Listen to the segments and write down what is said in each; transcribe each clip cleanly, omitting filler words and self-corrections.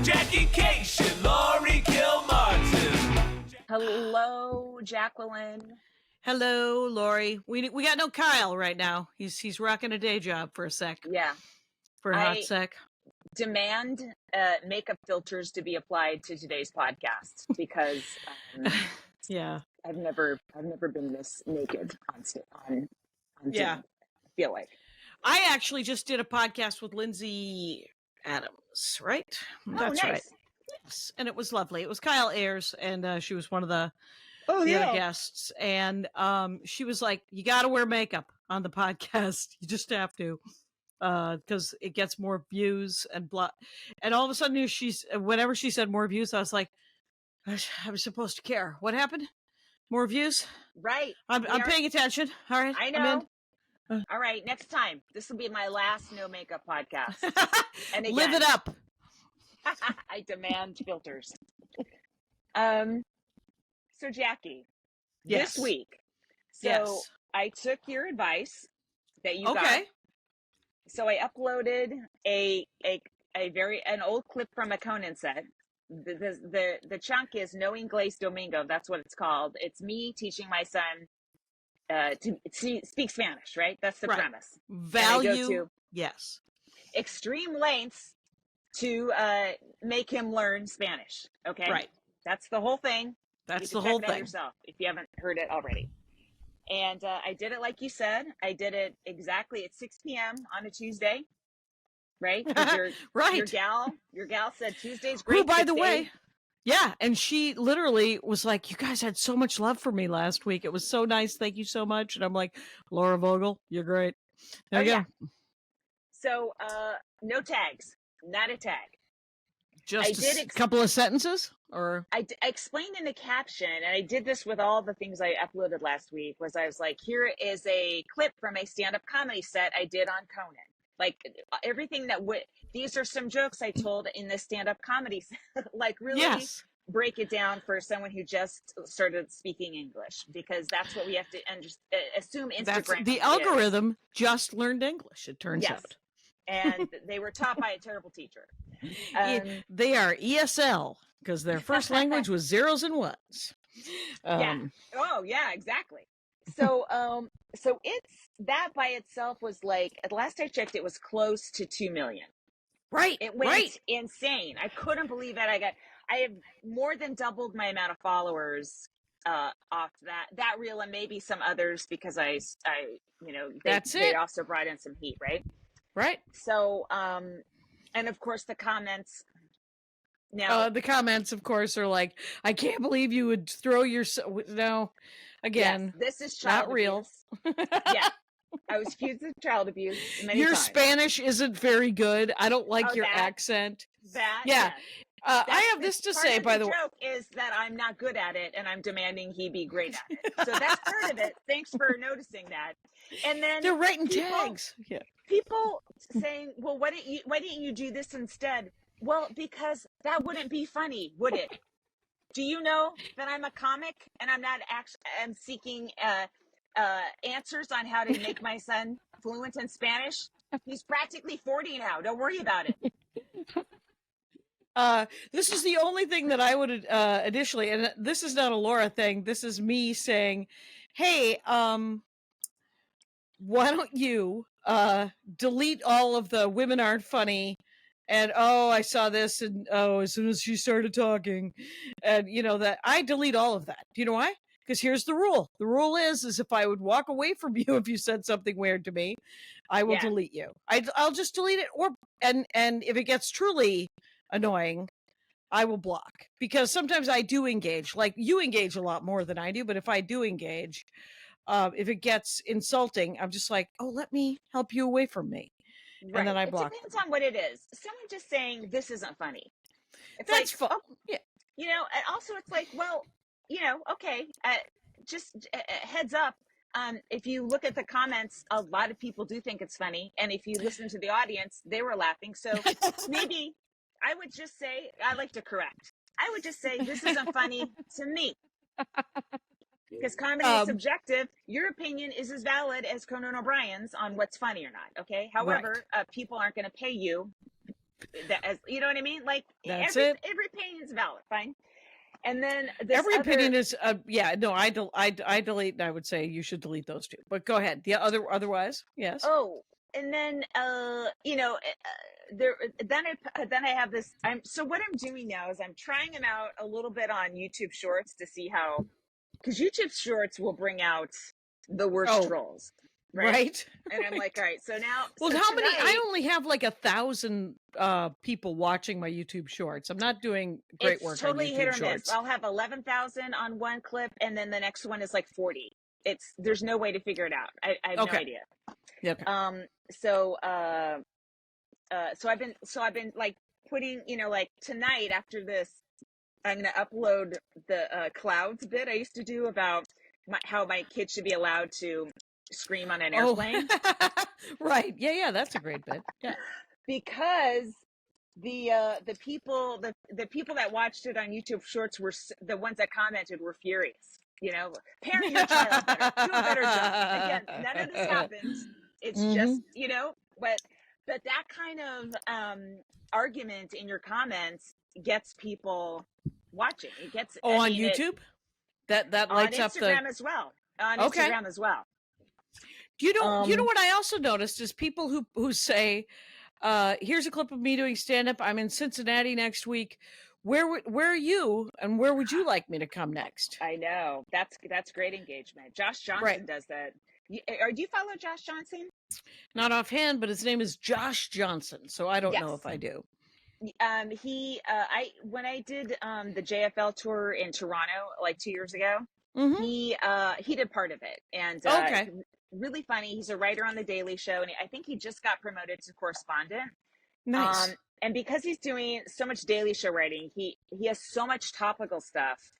Jackie Kashian, Laurie Kilmartin. Hello, Jacqueline. Hello, Laurie. We got no Kyle right now. He's rocking a day job for a sec. Yeah. For a hot sec. Demand makeup filters to be applied to today's podcast because yeah, I've never been this naked on yeah. Zoom, I feel like. I actually just did a podcast with Lindsay Adams, right? That's nice. right. Yes, and it was lovely. It was Kyle Ayers, and she was one of the other guests, and she was like, "You got to wear makeup on the podcast. You just have to." Because it gets more views and blah. And all of a sudden, whenever she said more views, I was like, I was supposed to care. What happened? More views? Right. I'm paying attention. All right. I know. All right. Next time. This will be my last no makeup podcast. And again, live it up. I demand filters. So Jackie, yes. this week. So I took your advice that you got. So I uploaded an old clip from a Conan set. The chunk is No Inglés Domingo. That's what it's called. It's me teaching my son to speak Spanish, right? That's the premise. Value. Yes. Extreme lengths to make him learn Spanish. Okay. Right. That's the whole thing. That's the whole thing. Yourself, if you haven't heard it already. And I did it like you said. I did it exactly at 6 p.m. on a Tuesday, right? Right. Your gal said Tuesday's great. Who, by the way, yeah, and she literally was like, "You guys had so much love for me last week. It was so nice. Thank you so much." And I'm like, "Laura Vogel, you're great." There you go. So, no tags, not a tag. Just a couple of sentences, or I explained in the caption, and I did this with all the things I uploaded last week. Was I was like, here is a clip from a stand-up comedy set I did on Conan. Like everything these are some jokes I told in this stand-up comedy set. Like really break it down for someone who just started speaking English, because that's what we have to assume Instagram. That's the algorithm just learned English. It turns out. And they were taught by a terrible teacher. They are ESL because their first language was zeros and ones. Oh yeah, exactly. So so it's that by itself was like, at last I checked, it was close to 2 million. Right. It went insane. I couldn't believe it. I have more than doubled my amount of followers off that reel, and maybe some others, because I they also brought in some heat, right? Right. So, and of course the comments now. The comments, of course, are like, "I can't believe you would throw yourself." No, again, yes, this is child not real. Yeah, I was accused of child abuse many your times. Spanish isn't very good. I don't like your accent. I have this to say, by the way. The joke is that I'm not good at it, and I'm demanding he be great at it. So that's part of it. Thanks for noticing that. And then they're writing tags. Yeah. People saying, "Well, why didn't you do this instead?" Well, because that wouldn't be funny, would it? Do you know that I'm a comic and I'm not actually? I'm seeking answers on how to make my son fluent in Spanish. He's practically 40 now. Don't worry about it. This is the only thing that I would additionally, and this is not a Laura thing. This is me saying, "Hey, why don't you delete all of the women aren't funny?" And I saw this, and as soon as she started talking, and that I delete all of that. Do you know why? Because here's the rule. The rule is if I would walk away from you if you said something weird to me, I will delete you. I'll just delete it, and if it gets truly annoying, I will block, because sometimes I do engage. Like, you engage a lot more than I do, but if I do engage, if it gets insulting, I'm just like, let me help you away from me. Right. And then I block. It depends on what it is. Someone just saying this isn't funny. That's fun. Yeah. And also it's like, well, okay, just heads up. If you look at the comments, a lot of people do think it's funny. And if you listen to the audience, they were laughing. So maybe I would just say, I like to correct. I would just say, this isn't funny to me. Because comedy is subjective. Your opinion is as valid as Conan O'Brien's on what's funny or not. Okay. However, people aren't going to pay you That, as you know what I mean? Like That's every it. every opinion is valid, fine. And then this Every other, opinion is, yeah, no, I delete, and I would say you should delete those two. But go ahead. The otherwise, yes. oh, and then you know, there then I have this. So what I'm doing now is I'm trying them out a little bit on YouTube Shorts to see how, because YouTube Shorts will bring out the worst trolls, right? And I'm like, all right, so now, well, so how many? tonight, I only have like 1,000 people watching my YouTube Shorts. I'm not doing great work totally on YouTube hit or Shorts. miss. I'll have 11,000 on one clip, and then the next one is like 40. There's no way to figure it out. I have no idea. Okay. So I've been like putting, you know, like tonight after this, I'm gonna upload the clouds bit I used to do about how my kids should be allowed to scream on an airplane. Right. Yeah, that's a great bit. Yeah. Because the people that watched it on YouTube Shorts were the ones that commented were furious. You know, parent your child better, do a better job. Again, none of this happens. It's just, you know, but that kind of argument in your comments gets people watching. It gets on YouTube. That lights on up Instagram as well. On Instagram as well. You know what I also noticed is people who say, here's a clip of me doing stand-up. I'm in Cincinnati next week. Where are you, and where would you like me to come next? I know. That's great engagement. Josh Johnson does that. Do you follow Josh Johnson? Not offhand, but his name is Josh Johnson, so I don't know if I do. When I did the JFL tour in Toronto like 2 years ago, he did part of it, and really funny. He's a writer on the Daily Show, and I think he just got promoted to correspondent. Nice. And because he's doing so much Daily Show writing, he has so much topical stuff.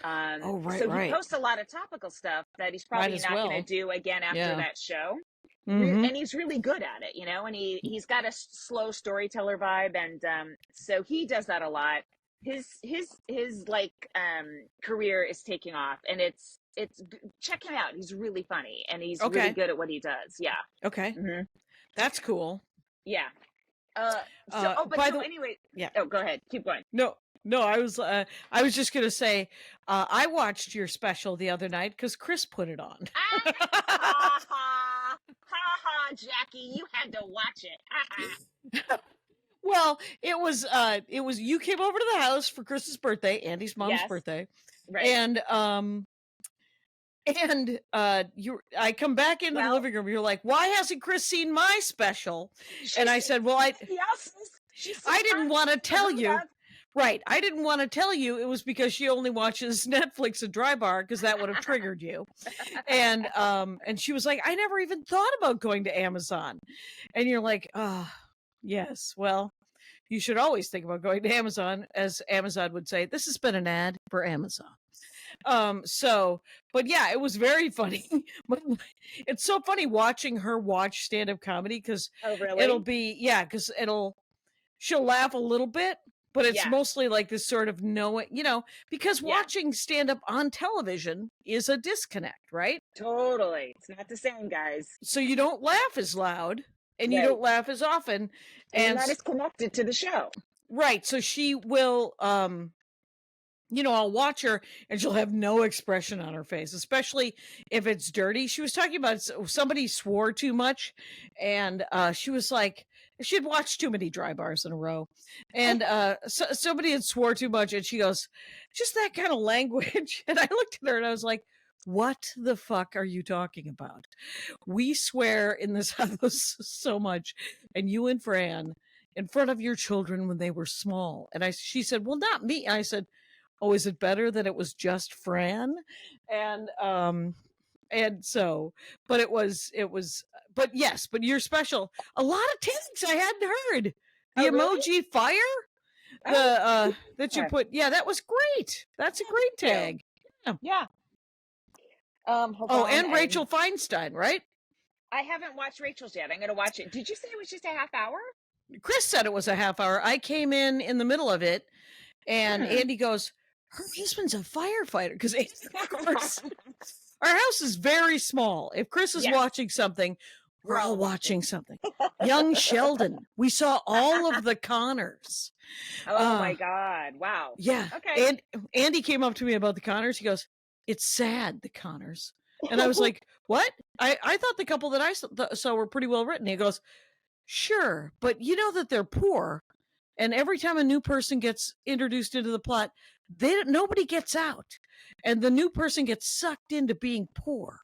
So he posts a lot of topical stuff that he's probably not going to do again after that show. And he's really good at it, you know, and he's got a slow storyteller vibe. And so he does that a lot. His like career is taking off, and it's check him out. He's really funny, and he's really good at what he does. Yeah. Okay. That's cool. Yeah. Anyway. Yeah. Oh, go ahead. Keep going. No, I was just gonna say, I watched your special the other night because Chris put it on. Jackie, you had to watch it. Well, it was you came over to the house for Chris's birthday, Andy's mom's birthday, right? And I come back into the living room. You're like, why hasn't Chris seen my special? And I said, well, I didn't want to tell you. Right. I didn't want to tell you it was because she only watches Netflix and Dry Bar, because that would have triggered you. And she was like, I never even thought about going to Amazon. And you're like, oh, yes, well, you should always think about going to Amazon. As Amazon would say, this has been an ad for Amazon. But yeah, it was very funny. It's so funny watching her watch stand-up comedy, because it'll be, because she'll laugh a little bit, but it's mostly like this sort of because watching stand-up on television is a disconnect, right? Totally. It's not the same, guys. So you don't laugh as loud, and you don't laugh as often. And that is connected to the show. Right. So she will, I'll watch her and she'll have no expression on her face, especially if it's dirty. She was talking about somebody swore too much, and she was like, she'd watched too many Dry Bars in a row, and somebody had swore too much, and she goes, just that kind of language. And I looked at her and I was like, what the fuck are you talking about? We swear in this house so much, and you and Fran in front of your children when they were small. And she said, well, not me. I said, oh, is it better that it was just Fran? And so, but but yes, but your special, a lot of tags I hadn't heard. The emoji fire, that you put. Yeah, that was great. That's a great tag. Yeah. And Rachel Feinstein, right? I haven't watched Rachel's yet. I'm going to watch it. Did you say it was just a half hour? Chris said it was a half hour. I came in the middle of it, and Andy goes, her husband's a firefighter, because of course our house is very small. If Chris is watching something, We're all watching something. Young Sheldon. We saw all of the Connors. Oh my God. Wow. Yeah. Okay. And Andy came up to me about the Connors. He goes, "It's sad, the Connors." And I was like, "What? I thought the couple that I saw were pretty well written." He goes, "Sure, but you know that they're poor. And every time a new person gets introduced into the plot, nobody gets out. And the new person gets sucked into being poor."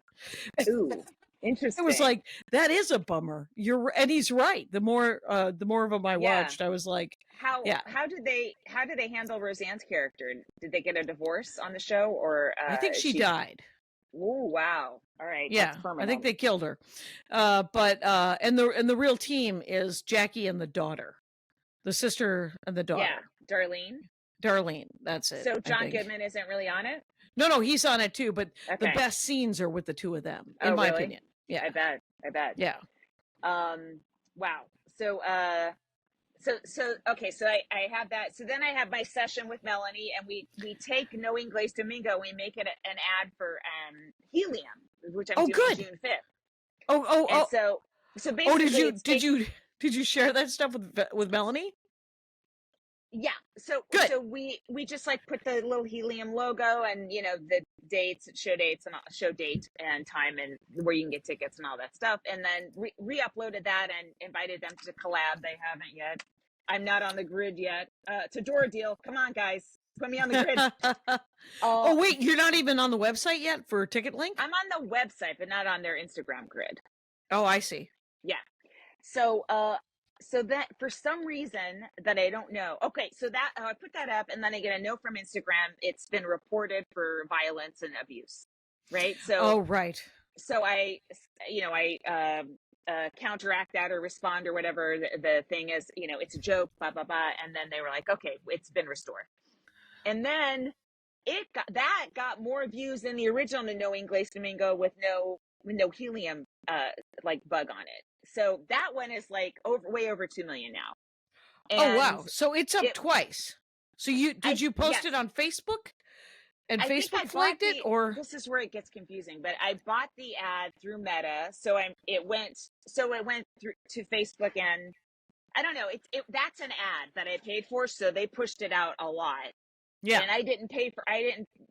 Ooh, I interesting. was like, that is a bummer. And he's right. The more of them I Yeah. watched, I was like, how yeah. did they handle Roseanne's character? Did they get a divorce on the show, or I think she died. Oh wow. All right. Yeah, That's permanent. I think they killed her. And the real team is Jackie and the daughter, the sister and the daughter. Yeah, Darlene. That's it. So John Goodman isn't really on it? No, he's on it too. But Okay. the best scenes are with the two of them, in my opinion. Yeah, I bet. Yeah. Wow. So okay, so I have that. So then I have my session with Melanie, and we take No Inglés Domingo, we make it an ad for Helium, which I'm doing good. June 5th. Oh. So basically, did you share that stuff with Melanie? Yeah. So good. So we just like put the little Helium logo and the dates, show dates, and show date and time, and where you can get tickets and all that stuff, and then re-uploaded that and invited them to collab. They haven't yet. I'm not on the grid yet. It's a door deal. Come on, guys, put me on the grid. Oh wait, you're not even on the website yet for Ticket Link? I'm on the website, but not on their Instagram grid. Oh, I see. Yeah. So that for some reason that I don't know. Okay, so that I put that up, and then I get a note from Instagram. It's been reported for violence and abuse, right? So right. So I counteract that or respond or whatever the thing is. It's a joke, blah blah blah. And then they were like, okay, it's been restored. And then that got more views than the original No Inglés Domingo with no helium like bug on it. So that one is like way over 2 million now. And wow. So it's up twice. So did you post it on Facebook? And Facebook flagged it, or this is where it gets confusing. But I bought the ad through Meta, so it went through to Facebook, and I don't know. That's an ad that I paid for, so they pushed it out a lot. Yeah, and I didn't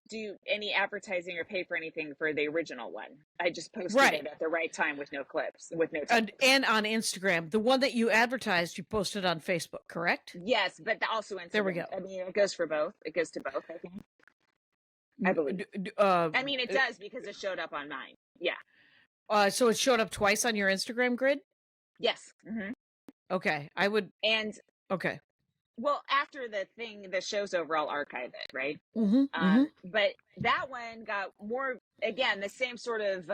do any advertising or pay for anything for the original one. I just posted it at the right time with no clips, with no text. And on Instagram, the one that you advertised, you posted on Facebook, correct? Yes, but also Instagram. There we go. I mean, it goes for both. It goes to both, I think. I believe. I mean, it does because it showed up on mine. Yeah. So it showed up twice on your Instagram grid? Yes. Mm-hmm. Okay. I would. And. Okay. Well, after the show's over, I'll archive it, right? Mm-hmm. But that one got more, again, the same sort of,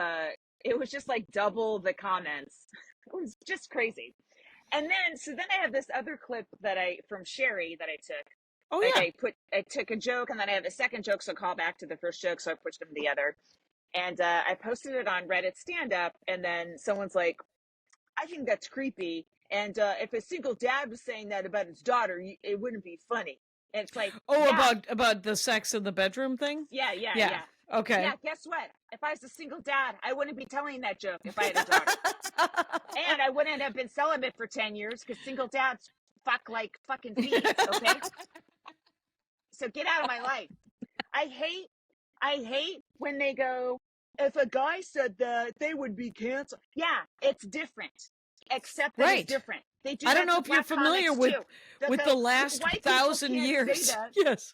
it was just like double the comments. It was just crazy. And then I have this other clip from Sherry that I took. Oh, yeah. I took a joke, and then I have a second joke, so call back to the first joke, so I pushed them together. And I posted it on Reddit stand up, and then someone's like, I think that's creepy. And if a single dad was saying that about his daughter, it wouldn't be funny. And it's like, about the sex in the bedroom thing? Yeah. Okay. Yeah, guess what? If I was a single dad, I wouldn't be telling that joke if I had a daughter. And I wouldn't have been celibate for 10 years because single dads fuck like fucking thieves, okay? So get out of my life. I hate when they go, if a guy said that, they would be canceled. Yeah, it's different. Except that it's different. They do. I don't know if you're familiar with the last 1,000 years. Yes,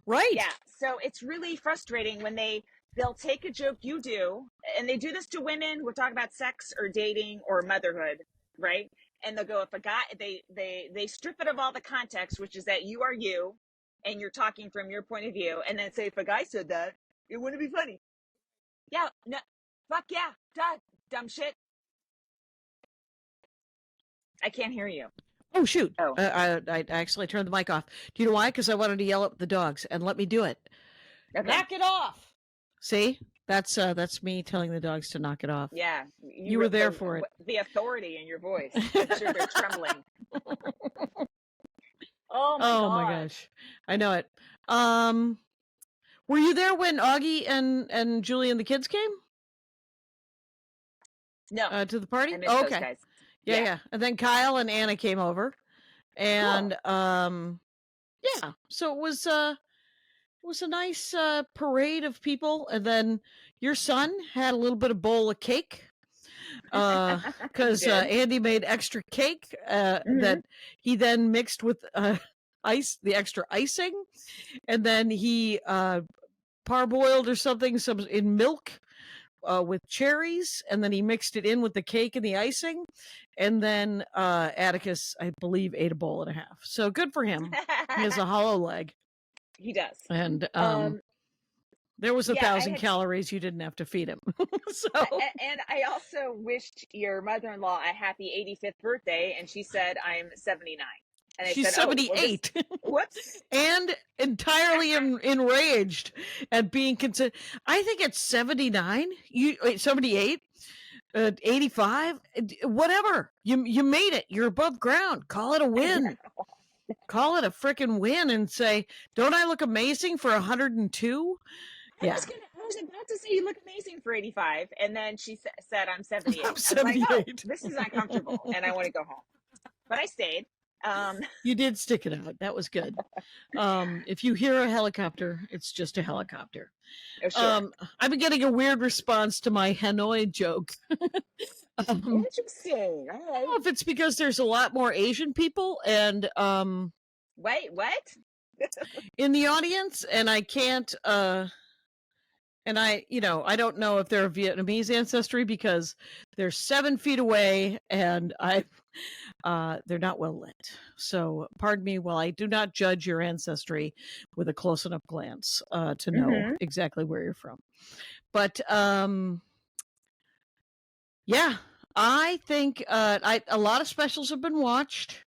right. Yeah, so it's really frustrating when they'll take a joke you do, and they do this to women. We're talking about sex or dating or motherhood, right? And they'll go, if a guy, they strip it of all the context, which is that you are you, and you're talking from your point of view, and then say, if a guy said that, it wouldn't be funny. Yeah, no, fuck yeah, dumb shit. I can't hear you. Oh, shoot. Oh. I actually turned the mic off. Do you know why? Because I wanted to yell at the dogs, and let me do it. Okay. Knock it off. See? That's me telling the dogs to knock it off. Yeah. You were there for it. The authority in your voice. They're trembling. Oh my gosh. I know it. Were you there when Augie and Julie and the kids came? No, to the party? I missed Oh, those okay. guys. Yeah. And then Kyle and Anna came over, and yeah. So it was a nice parade of people, and then your son had a little bit of bowl of cake. Because Andy made extra cake that he then mixed with the extra icing, and then he parboiled or something in milk with cherries, and then he mixed it in with the cake and the icing, and then Atticus, I believe, ate a bowl and a half. So good for him. He has a hollow leg. He does. And there was 1,000 calories you didn't have to feed him. So and I also wished your mother-in-law a happy 85th birthday, and she said I'm 79. And she's 78. Whoops. And entirely enraged at being considered. I think it's 79. 78. 85, whatever. You made it. You're above ground. Call it a win. Call it a freaking win and say, don't I look amazing for 102? Yeah. I was about to say you look amazing for 85, and then she said I'm 78. I'm 78. I was like, oh, this is uncomfortable, and I want to go home. But I stayed. You did stick it out. That was good. If you hear a helicopter, it's just a helicopter. Oh, sure. I've been getting a weird response to my Hanoi joke. Interesting. I don't know if it's because there's a lot more Asian people and wait, what? in the audience, and I can't and I don't know if they're of Vietnamese ancestry because they're 7 feet away and they're not well lit. So pardon me while I do not judge your ancestry with a close enough glance to know exactly where you're from. But yeah, I think a lot of specials have been watched.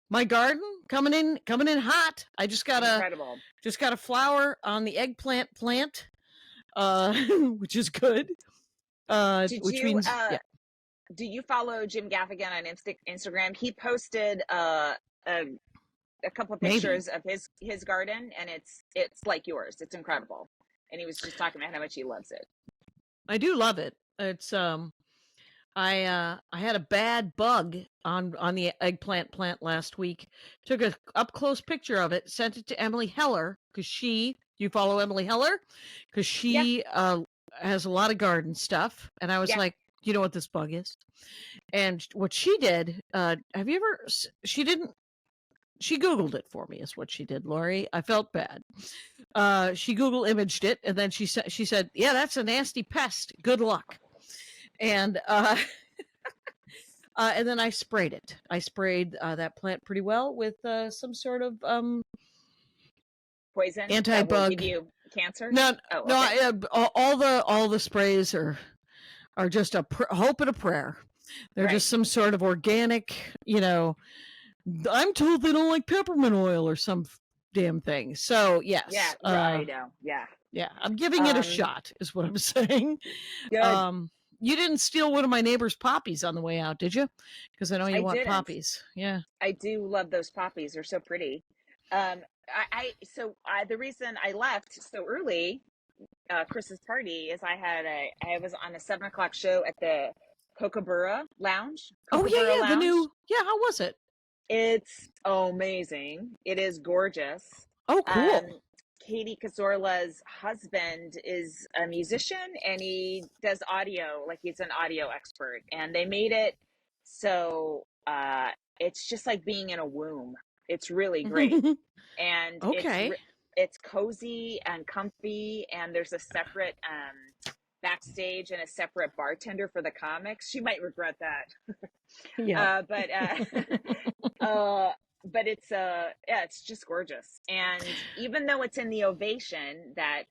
My garden coming in hot. I just got a flower on the eggplant plant, which is good. Do you follow Jim Gaffigan on Instagram? He posted a couple of pictures of his garden, and it's like yours. It's incredible. And he was just talking about how much he loves it. I do love it. It's I had a bad bug on the eggplant plant last week. Took a up close picture of it, sent it to Emily Heller because you follow Emily Heller because she has a lot of garden stuff, and I was like, you know what this bug is? And what she did, she Googled it for me is what she did, Laurie. I felt bad. She Google imaged it, and then she said, yeah, that's a nasty pest. Good luck. And and then I sprayed it. I sprayed that plant pretty well with some sort of poison anti-bug. That will give you cancer? No. All the sprays are just a hope and a prayer. They're just some sort of organic, I'm told they don't like peppermint oil or some damn thing. So yes. Yeah, I know. Yeah. Yeah. I'm giving it a shot is what I'm saying. Good. You didn't steal one of my neighbor's poppies on the way out, did you? Because I know you want poppies. Yeah. I do love those poppies. They're so pretty. The reason I left so early, Chris's party, is I was on a 7:00 show at the Kookaburra Lounge. Lounge. How was it? It's amazing. It is gorgeous. Oh, cool. Katie Cazorla's husband is a musician, and he does audio, like he's an audio expert, and they made it so it's just like being in a womb. It's really great. And it's cozy and comfy, and there's a separate backstage and a separate bartender for the comics. She might regret that. But it's just gorgeous. And even though it's in the Ovation, that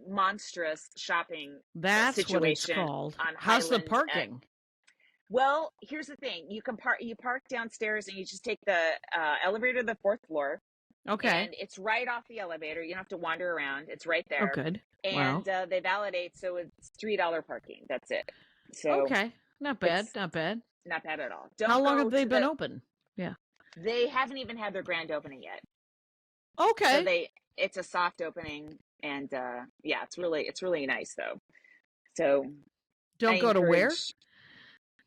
monstrous shopping that's situation what it's called. On How's Highland, the parking? Well, here's the thing. You park downstairs, and you just take the elevator to the 4th floor. Okay. And it's right off the elevator. You don't have to wander around. It's right there. Oh, good. And they validate, so it's $3 parking. That's it. So okay. Not bad. Not bad. Not bad at all. How long have they been open? Yeah. They haven't even had their grand opening yet. Okay. So it's a soft opening, and it's really nice though. So Don't I go to where? encourage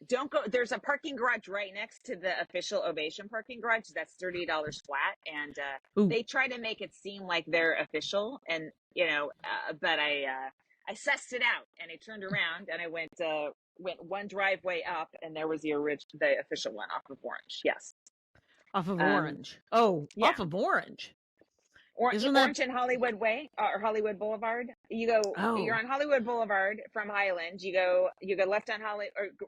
don't go. There's a parking garage right next to the official Ovation parking garage. That's $30 flat, and Ooh, they try to make it seem like they're official. And but I sussed it out, and I turned around and I went one driveway up, and there was the official one off of Orange. Yes, off of um, Orange. Oh, yeah. off of Orange. Or Isn't that? Orange and Hollywood Way or Hollywood Boulevard. You're Oh, on Hollywood Boulevard from Highland. You go left on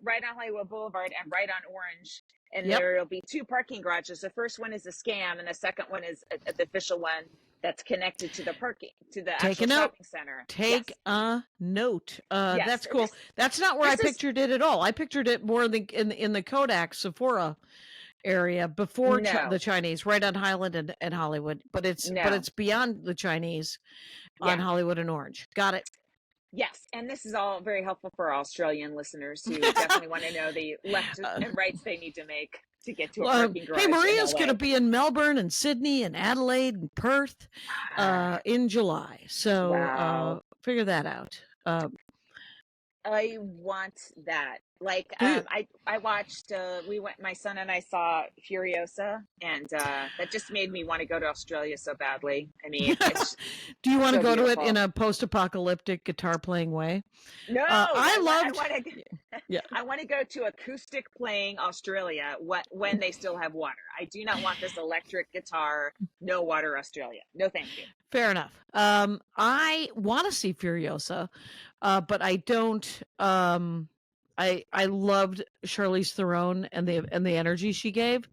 right on Hollywood Boulevard and right on Orange. And yep. there'll be two parking garages. The first one is a scam, and the second one is the official one that's connected to the Take actual a note. shopping center. Take Yes. a note. Yes. That's cool. That's not where I this is- pictured it at all. I pictured it more in the Kodak Sephora area before No. the Chinese, right on Highland and Hollywood. But it's No. beyond the Chinese on Yeah. Hollywood and Orange. Got it. Yes, and this is all very helpful for our Australian listeners who definitely want to know the left and rights they need to make to get to a parking garage. Hey, Maria's in going to LA. be in Melbourne and Sydney and Adelaide and Perth in July. So Wow. figure that out. I want that. Like, Do you? I watched. My son and I saw Furiosa, and that just made me want to go to Australia so badly. I mean, it's Do you want to so go to it beautiful. in a post-apocalyptic guitar-playing way? No, I loved. Yeah. I want to go to acoustic playing Australia. When they still have water. I do not want this electric guitar, no water Australia. No, thank you. Fair enough. I want to see Furiosa, but I don't. I loved Charlize Theron and the energy she gave,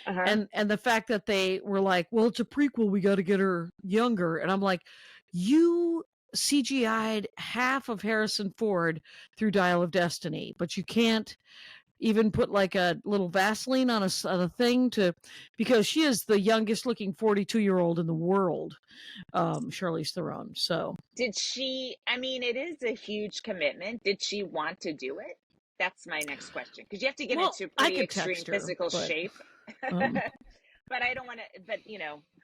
Uh-huh. and the fact that they were like, well, it's a prequel, we got to get her younger, and I'm like, you CGI'd half of Harrison Ford through Dial of Destiny, but you can't even put like a little Vaseline on a thing because she is the youngest looking 42-year-old in the world, Charlize Theron. So Did she? I mean, it is a huge commitment. Did she want to do it? That's my next question. Because you have to get into I pretty could extreme text her, physical but, shape. um, But I don't want to. But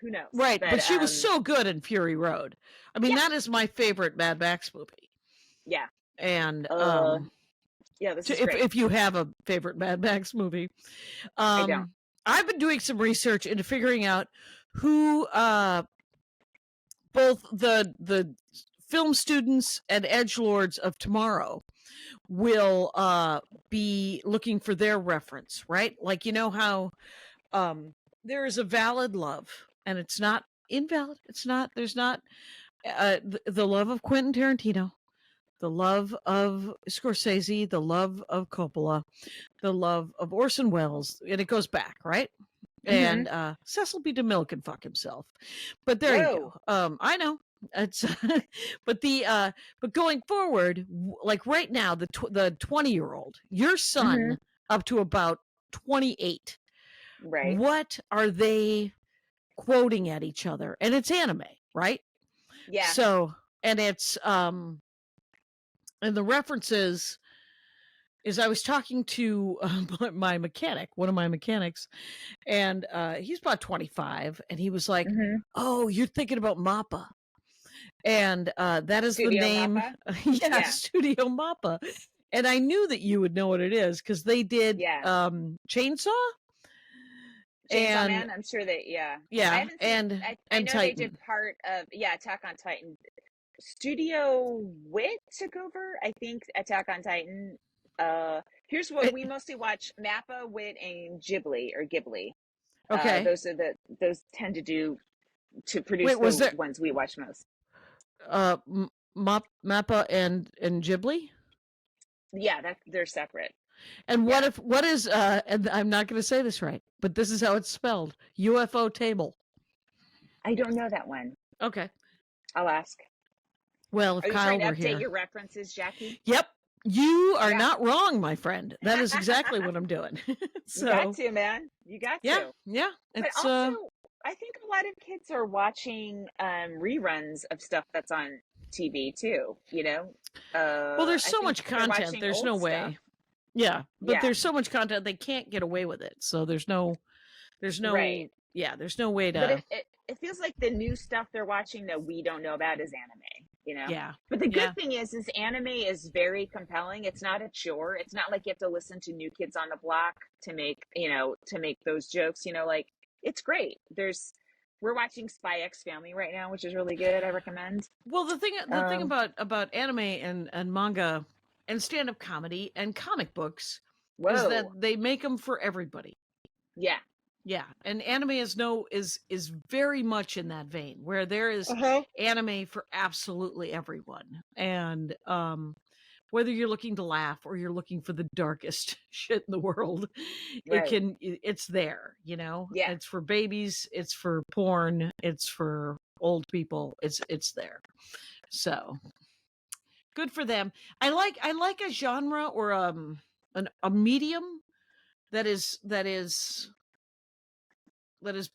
who knows? right. But she was so good in Fury Road. I mean, Yeah. that is my favorite Mad Max movie. Yeah. And Yeah, this is great. if you have a favorite Mad Max movie, I don't. I've been doing some research into figuring out who both the film students and edgelords of tomorrow will be looking for their reference, right? Like, you know how there is a valid love, and it's not invalid. There's not the love of Quentin Tarantino, the love of Scorsese, the love of Coppola, the love of Orson Welles, and it goes back, right? Mhm. And Cecil B. DeMille can fuck himself. But there you go. I know. It's but going forward, like right now, the 20-year-old, your son up to about 28, Right. what are they quoting at each other? And it's anime, right? Yeah. So, and it's and the references is I was talking to my mechanic, one of my mechanics, and he's about 25, and he was like, "Oh, you're thinking about Mappa." And that is Studio the name. Yeah. Studio Mappa. And I knew that you would know what it is because they did Chainsaw. Chainsaw Man, I'm sure that yeah, I haven't seen, I know Titan. they did part of Attack on Titan. Studio Wit took over, I think. Attack on Titan. Here's what we mostly watch: Mappa, Wit, and Ghibli. Okay, those tend to produce the ones we watch most. Mappa and Ghibli. Yeah, they're separate. And what is and I'm not going to say this right, but this is how it's spelled: UFO table. I don't know that one. Okay, I'll ask. Well, if Are you Kyle trying to were update here, your references, Jackie? Yep, you are not wrong, my friend. That is exactly what I'm doing. So, you got to, man. You got to. Yeah. But It's also, I think a lot of kids are watching reruns of stuff that's on TV too. well, there's so much content. There's no way. Stuff. Yeah, but there's so much content they can't get away with it. So there's no right. Yeah, there's no way to. But it feels like the new stuff they're watching that we don't know about is anime. you know. Yeah. But the good Yeah. thing is anime is very compelling. It's not a chore. It's not like you have to listen to New Kids on the Block to make, to make those jokes, like it's great. We're watching Spy X Family right now, which is really good. I recommend. Well, the thing about anime and manga and stand-up comedy and comic books is that Whoa. they make them for everybody. Yeah. Yeah, and anime is very much in that vein where there is anime for absolutely everyone. And whether you're looking to laugh or you're looking for the darkest shit in the world, Right. it's there, Yeah. It's for babies, it's for porn, it's for old people, it's there. So, good for them. I like a genre or a medium that is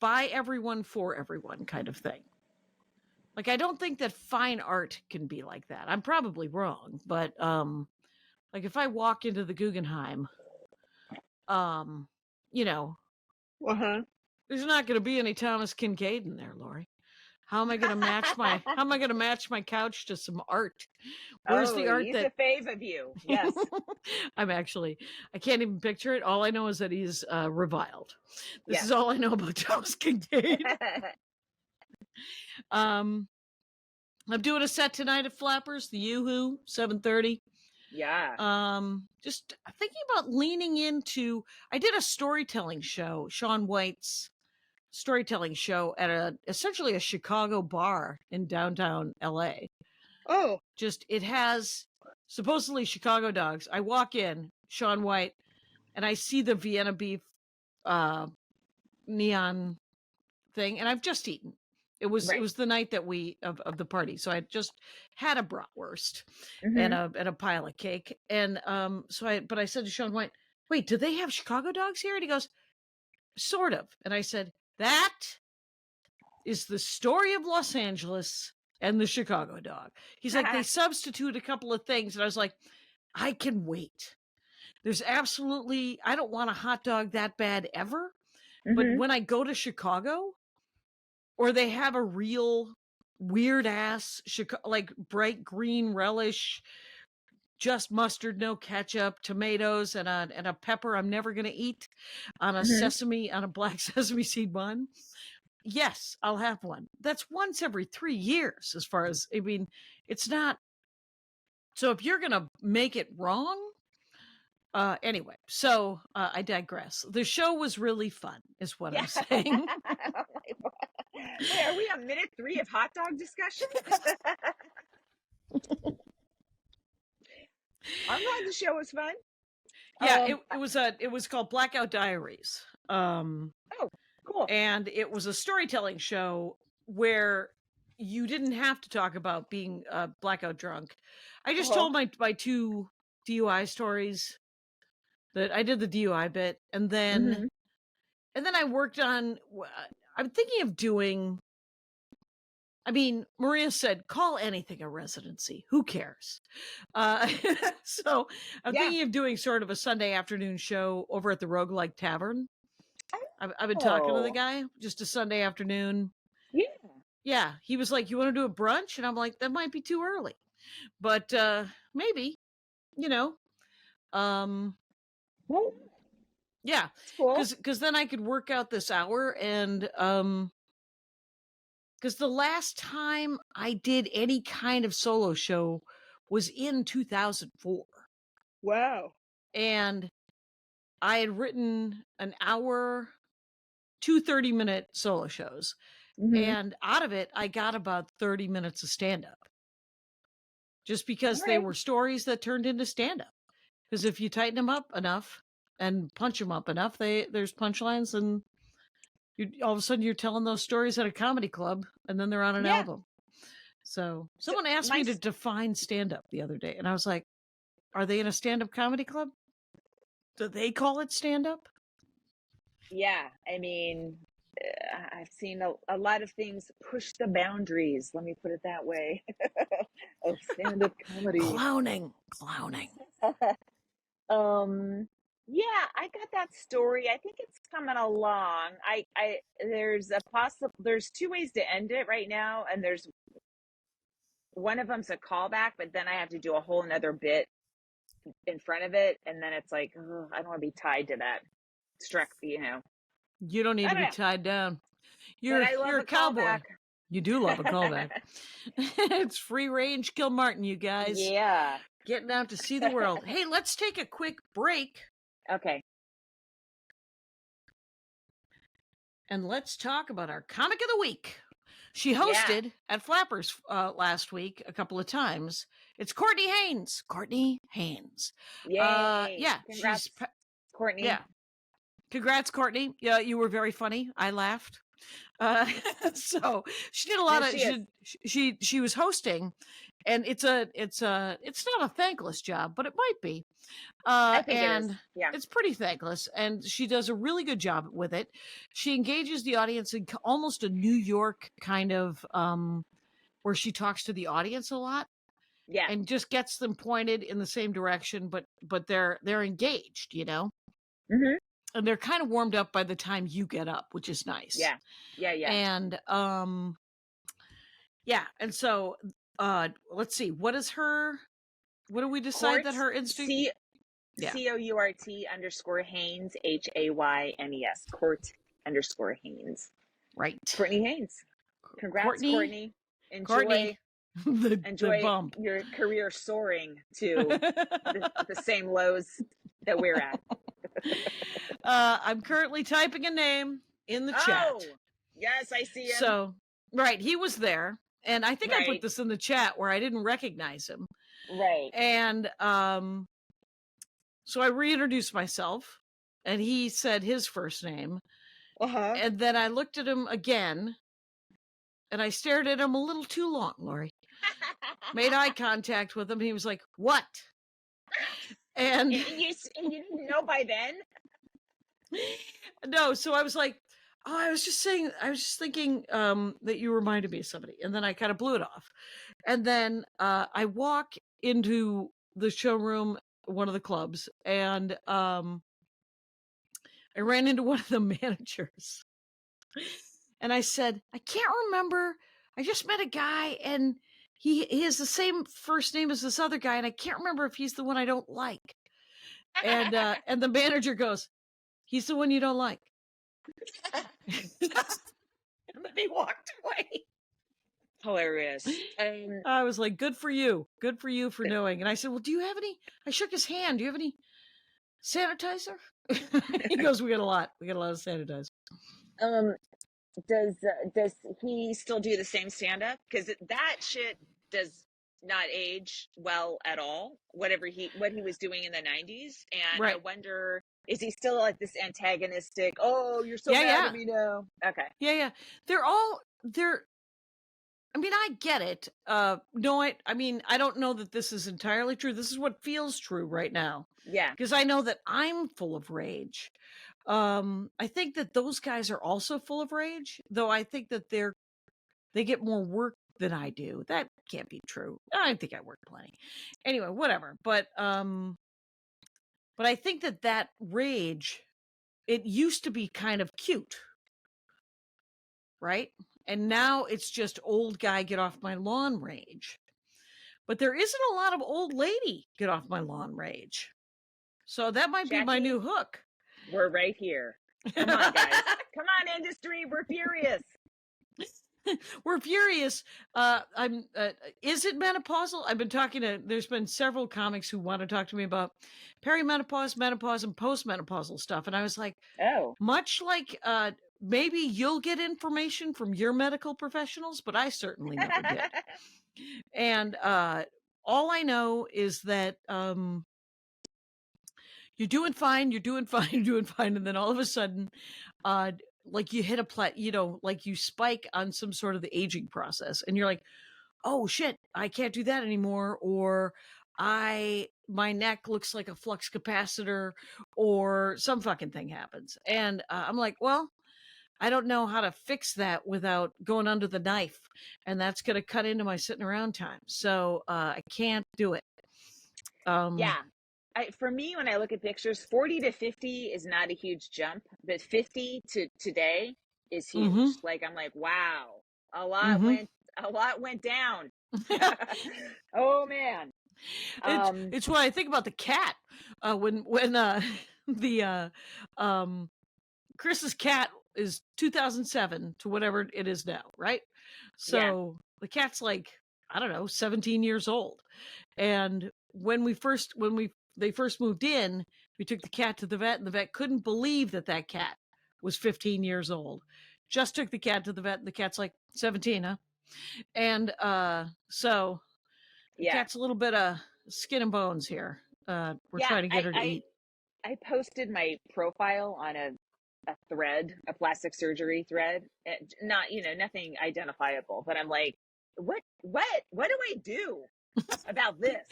by everyone for everyone kind of thing. Like, I don't think that fine art can be like that. I'm probably wrong, but like if I walk into the Guggenheim, you know, there's not going to be any Thomas Kincaid in there, Laurie. How am I going to match my couch to some art? Where's the art he's that a fave of you. Yes. I can't even picture it. All I know is that he's reviled. This Yes. is all I know about Thomas Kincaid. I'm doing a set tonight at Flappers, the Yoo-Hoo, 7:30. Yeah. Just thinking about leaning into. I did a storytelling show, Sean White's storytelling show at essentially a Chicago bar in downtown LA. Oh. It has supposedly Chicago dogs. I walk in, Sean White, and I see the Vienna beef neon thing, and I've just eaten. It was the night that of the party, so I just had a bratwurst and a pile of cake, and but I said to Sean White, "Wait, do they have Chicago dogs here?" And he goes, "Sort of." And I said, "That is the story of Los Angeles and the Chicago dog." He's like, "They substitute a couple of things," and I was like, "I can wait." There's absolutely, I don't want a hot dog that bad ever, but when I go to Chicago, or they have a real weird ass like bright green relish, just mustard, no ketchup, tomatoes, and a pepper I'm never gonna eat on a black sesame seed bun. Yes, I'll have one. That's once every 3 years, as far as, I mean, it's not. So if you're gonna make it wrong, anyway, so I digress. The show was really fun, is what I'm saying. Wait, are we on minute 3 of hot dog discussion? I'm glad the show was fun. Yeah, it was called Blackout Diaries. Oh, cool. And it was a storytelling show where you didn't have to talk about being blackout drunk. I just told my 2 DUI stories. That I did the DUI bit, and then I worked on. I'm thinking of doing. I mean, Maria said, "Call anything a residency. Who cares?" So I'm thinking of doing sort of a Sunday afternoon show over at the Roguelike Tavern. I've been talking to the guy, just a Sunday afternoon. Yeah. Yeah, he was like, "You want to do a brunch?" And I'm like, "That might be too early, but maybe, you know." Well, Yeah, cool. because then I could work out this hour, and because the last time I did any kind of solo show was in 2004. Wow. And I had written an hour, 2 30-minute solo shows, and out of it I got about 30 minutes of stand-up, just because they were stories that turned into stand-up. Because if you tighten them up enough and punch them up enough, there's punchlines, and all of a sudden you're telling those stories at a comedy club, and then they're on an album. So someone asked me to define stand-up the other day, and I was like, "Are they in a stand-up comedy club? Do they call it stand-up?" Yeah, I mean, I've seen a lot of things push the boundaries. Let me put it that way. Of stand-up comedy. Clowning. Yeah, I got that story. I think it's coming along. There's 2 ways to end it right now, and one of them's a callback, but then I have to do a whole nother bit in front of it, and then it's like, ugh, I don't want to be tied to that. Struck, you know. You don't need I to don't be know. tied down. But I love You're a cowboy. callback. You do love a callback. It's free range Kilmartin, you guys. Yeah. Getting out to see the world. Hey, let's take a quick break Okay. and let's talk about our comic of the week. She hosted at Flappers last week a couple of times. It's Courtney Haynes. Courtney Haynes. Yay. Yeah. Congrats, Courtney. Yeah. Congrats, Courtney. Yeah, you were very funny. I laughed. So she did a lot she was hosting, and it's not a thankless job, but it might be. I think and it is. Yeah. it's pretty thankless, and she does a really good job with it. She engages the audience in almost a New York kind of where she talks to the audience a lot. Yeah. And just gets them pointed in the same direction, but they're engaged, you know. Mm-hmm. And they're kind of warmed up by the time you get up, which is nice. Yeah. And and so let's see, what do we decide that her instinct? COURT_Haynes HAYNES Court_Haynes. Right. Courtney Haynes. Congrats, Courtney. Enjoy the bump. Your career soaring to the same lows that we're at. I'm currently typing a name in the chat. Oh, yes, I see him. So, right, he was there. And I think I put Right. this in the chat where I didn't recognize him. Right. And so I reintroduced myself, and he said his first name. Uh-huh. And then I looked at him again, and I stared at him a little too long, Laurie. Made eye contact with him. And he was like, "What?" And you didn't know by then? No, so I was like, "Oh, I was just thinking that you reminded me of somebody." And then I kind of blew it off. And then I walk into the showroom, one of the clubs, and I ran into one of the managers. And I said, "I can't remember. I just met a guy, and he has the same first name as this other guy, and I can't remember if he's the one I don't like." And the manager goes, "He's the one you don't like." And then he walked away. Hilarious. I was like, "Good for you. Good for you for knowing." And I said, "Well, do you have any?" I shook his hand. "Do you have any sanitizer?" He goes, "We got a lot. We got a lot of sanitizer." Does he still do the same stand-up? Because that shit does not age well at all. What he was doing in the 90s, and Right. I wonder, is he still like this antagonistic? Oh, you're so mad at me now. Okay. Yeah. I mean, I get it. No, I mean, I don't know that this is entirely true. This is what feels true right now. Yeah. Because I know that I'm full of rage. I think that those guys are also full of rage, though I think that they get more work than I do. That can't be true. I think I work plenty. Anyway, whatever. But I think that rage, it used to be kind of cute, right? And now it's just old guy get off my lawn rage. But there isn't a lot of old lady get off my lawn rage. So that might be my new hook. We're right here. Come on, guys. Come on, industry. We're furious. We're furious. Is it menopausal? I've been there's been several comics who want to talk to me about perimenopause, menopause, and postmenopausal stuff. And I was like, oh, much like, maybe you'll get information from your medical professionals, but I certainly never did. And all I know is that you're doing fine, and then all of a sudden, like you hit like you spike on some sort of the aging process, and you're like, "Oh shit, I can't do that anymore," or my neck looks like a flux capacitor, or some fucking thing happens. And I'm like, well, I don't know how to fix that without going under the knife, and that's going to cut into my sitting around time. So I can't do it. Yeah. For me, when I look at pictures, 40 to 50 is not a huge jump, but 50 to today is huge. Mm-hmm. Like, I'm like, wow, a lot went down Oh man. It's when I think about the cat. When the Chris's cat is 2007 to whatever it is now, right? So the cat's like, I don't know, 17 years old. And when they first moved in, we took the cat to the vet, and the vet couldn't believe that cat was 15 years old. Just took the cat to the vet, and the cat's like 17, huh? And so the cat's a little bit of skin and bones here. We're trying to get her to eat. I posted my profile on a thread, a plastic surgery thread. Not, nothing identifiable, but I'm like, what do I do about this?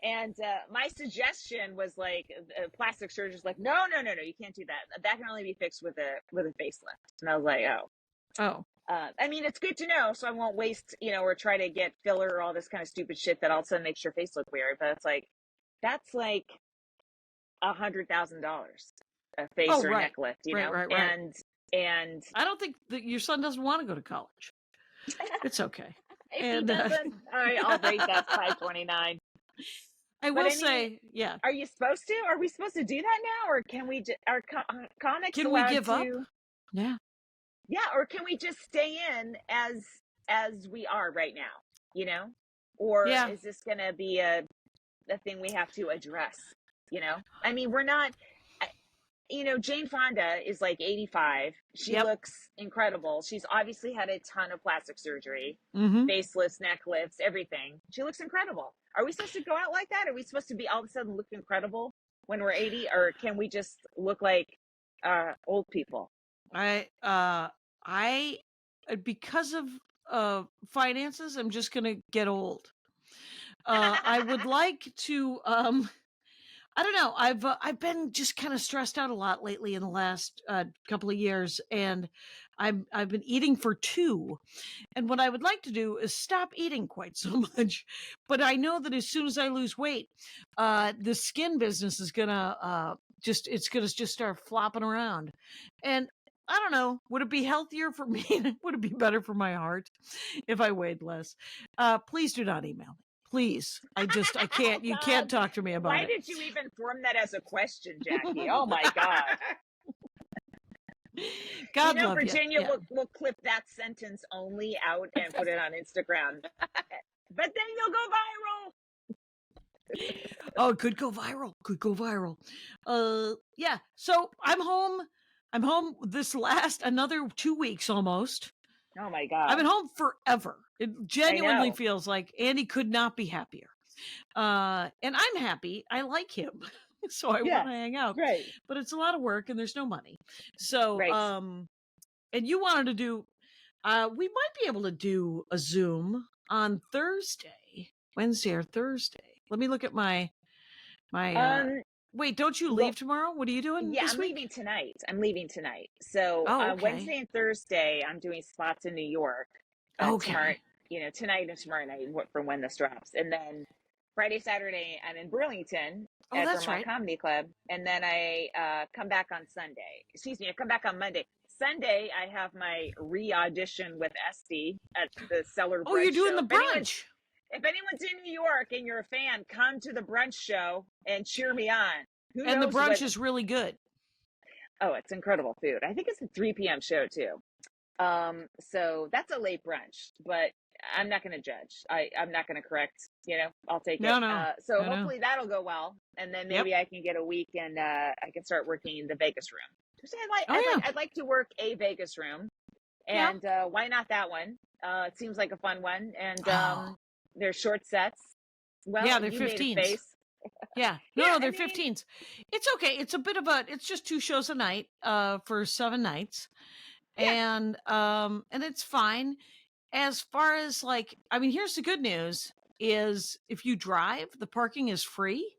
And my suggestion was like, plastic surgeon's like, no, you can't do that. That can only be fixed with a facelift. And I was like, oh. I mean, it's good to know, so I won't waste, or try to get filler or all this kind of stupid shit that all of a sudden makes your face look weird. But it's like, that's like $100,000 a face or right. neck lift, Right. And I don't think that your son doesn't want to go to college. It's okay. If And he doesn't, all right, I'll rate that $529. I will say, yeah. Are you supposed to? Are we supposed to do that now, or can we? Are comics Can allowed we give to? up? Yeah. Yeah, or can we just stay in as we are right now? Or is this going to be a thing we have to address? I mean, we're not. Jane Fonda is like 85. She looks incredible. She's obviously had a ton of plastic surgery, facelifts, neck lifts, everything. She looks incredible. Are we supposed to go out like that? Are we supposed to be all of a sudden look incredible when we're 80? Or can we just look like old people? Because of finances, I'm just going to get old. I would like to, I don't know. I've been just kind of stressed out a lot lately in the last couple of years, and I've been eating for two. And what I would like to do is stop eating quite so much. But I know that as soon as I lose weight, the skin business is gonna just start flopping around. And I don't know. Would it be healthier for me? Would it be better for my heart if I weighed less? Please do not email me. Please. I can't, you can't talk to me about it. Why did you even form that as a question, Jackie? Oh my God. God love Virginia you. will clip that sentence only out and put it on Instagram. But then you'll go viral. Oh, it could go viral. Yeah. So I'm home this last another 2 weeks almost. Oh my God. I've been home forever. It genuinely feels like Andy could not be happier. And I'm happy. I like him. So I want to hang out. Right. But it's a lot of work and there's no money. So, and you wanted to do, we might be able to do a Zoom on Wednesday or Thursday. Let me look at my wait, don't you leave tomorrow? What are you doing this week? I'm leaving tonight. So Wednesday and Thursday, I'm doing spots in New York. Tomorrow, tonight and tomorrow night for when this drops. And then Friday, Saturday, I'm in Burlington at Vermont Comedy Club. And then I come back on Sunday. Excuse me, I come back on Monday. Sunday, I have my re-audition with Esty at the Cellar Brunch. Oh, you're doing show. the brunch. If anyone's in New York and you're a fan, come to the brunch show and cheer me on. And the brunch is really good. Oh, it's incredible food. I think it's a 3 p.m. show too. So that's a late brunch, but I'm not going to judge. I'm not going to correct, I'll take it. No. So hopefully that'll go well. And then maybe I can get a week and I can start working in the Vegas room. I'd like to work a Vegas room. And why not that one? It seems like a fun one. And they're short sets. Well, yeah, they're 15s. Yeah. No, they're 15s. It's okay. It's it's just 2 shows a night, for 7 nights. Yeah. And it's fine. As far as here's the good news is if you drive, the parking is free.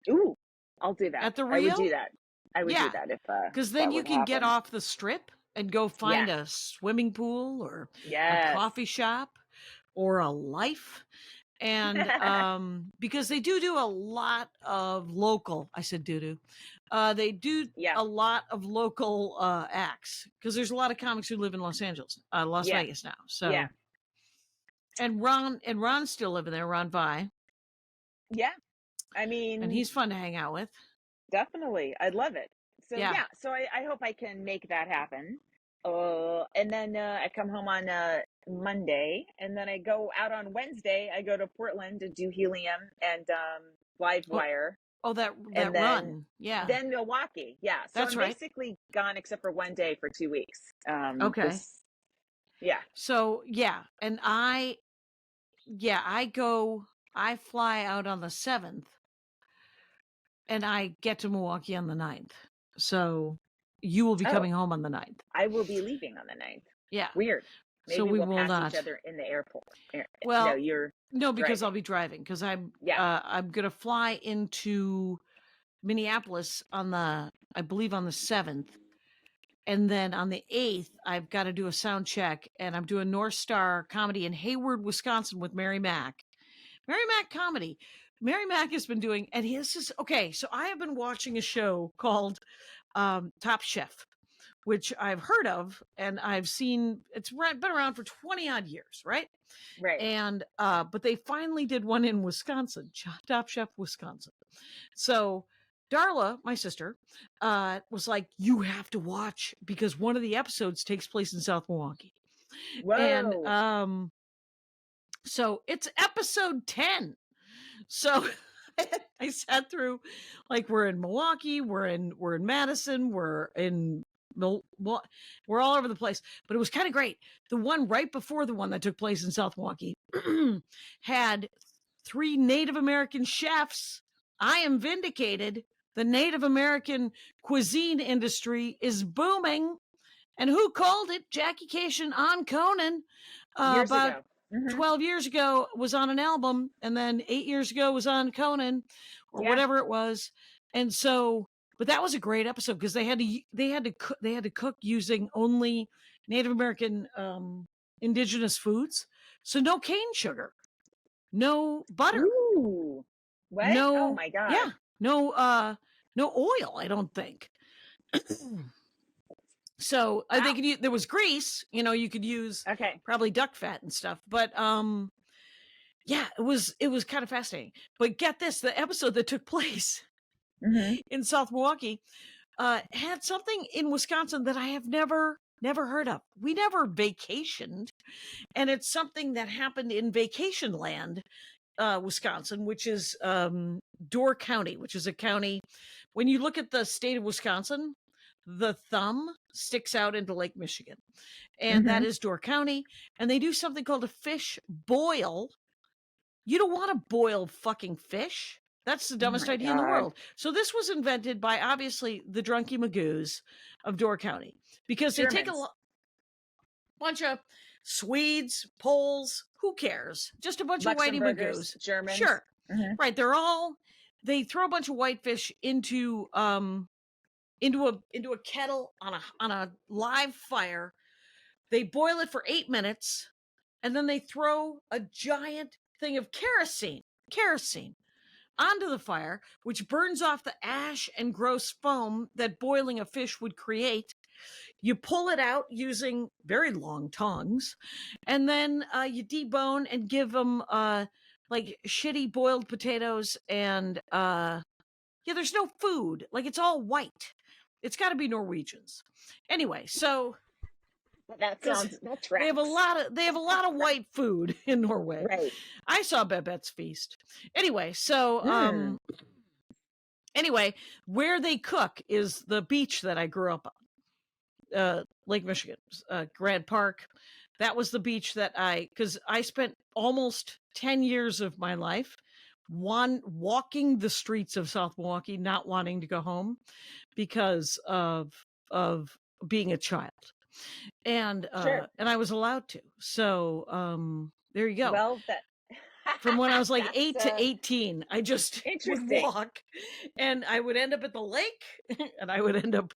Ooh, I'll do that. At the Rio? I would do that. if because then you can get off the strip and go find a swimming pool or a coffee shop or a Life. And because they do a lot of local, I said they do a lot of local acts because there's a lot of comics who live in Las Vegas now. So And Ron's still living there, Ron Vi. Yeah. I mean, And he's fun to hang out with. definitely. I'd love it. So Yeah. yeah, so I hope I can make that happen. And then I come home on Monday, and then I go out on Wednesday. I go to Portland to do Helium and Livewire. Oh, that And then, run. Yeah. Then Milwaukee. Yeah. So That's I'm right. basically gone except for one day for 2 weeks. Okay. Yeah. So yeah, and I fly out on the 7th and I get to Milwaukee on the 9th. So you will be coming home on the 9th. I will be leaving on the 9th. Yeah. Weird. Maybe so we we'll will pass not each other in the airport. Well, no, because driving. I'll be driving because I'm Yeah. going to fly into Minneapolis I believe on the 7th. And then on the 8th, I've got to do a sound check, and I'm doing North Star Comedy in Hayward, Wisconsin with Mary Mack. Mary Mack Comedy. Mary Mack has been doing, and this is, okay, so I have been watching a show called Top Chef, which I've heard of, and I've seen, it's been around for 20 odd years, right? Right. And, but they finally did one in Wisconsin, Top Chef, Wisconsin. So Darla, my sister, was like, you have to watch because one of the episodes takes place in South Milwaukee. Whoa. And so it's episode 10. So I sat through, like, we're in Milwaukee, we're in Madison, we're all over the place, but it was kind of great. The one right before the one that took place in South Milwaukee had 3 Native American chefs. I am vindicated. The Native American cuisine industry is booming. And who called it? Jackie Kashian on Conan about 12 years ago was on an album, and then 8 years ago was on Conan or whatever it was. And so, but that was a great episode because they had to cook using only Native American indigenous foods. So no cane sugar, no butter. Ooh. What? No, oh my God. Yeah. No oil, I don't think. So I think there was grease, you could use probably duck fat and stuff, but yeah, it was kind of fascinating. But get this, the episode that took place in South Milwaukee had something in Wisconsin that I have never heard of. We never vacationed, and it's something that happened in Vacation Land, Wisconsin, which is Door County, which is a county. When you look at the state of Wisconsin, the thumb sticks out into Lake Michigan, and that is Door County. And they do something called a fish boil. You don't want to boil fucking fish. That's the dumbest idea in the world. So this was invented by, obviously, the drunky magoos of Door County, because they take a bunch of Swedes, Poles, who cares? Just a bunch of whitey magoos. Germans. Sure. Right. They throw a bunch of whitefish into a kettle on a live fire. They boil it for 8 minutes, and then they throw a giant thing of kerosene onto the fire, which burns off the ash and gross foam that boiling a fish would create. You pull it out using very long tongs, and then you debone and give them like shitty boiled potatoes and there's no food. Like, it's all white. It's got to be Norwegians. Anyway, so that tracks. They have a lot of white food in Norway. Right. I saw Babette's Feast. Anyway, so anyway, where they cook is the beach that I grew up on, Lake Michigan, Grant Park. That was the beach that because I spent almost 10 years of my life walking the streets of South Milwaukee, not wanting to go home because of being a child, and and I was allowed to. So there you go. Well, from when I was like 8 to 18, I just would walk, and I would end up at the lake, and I would end up,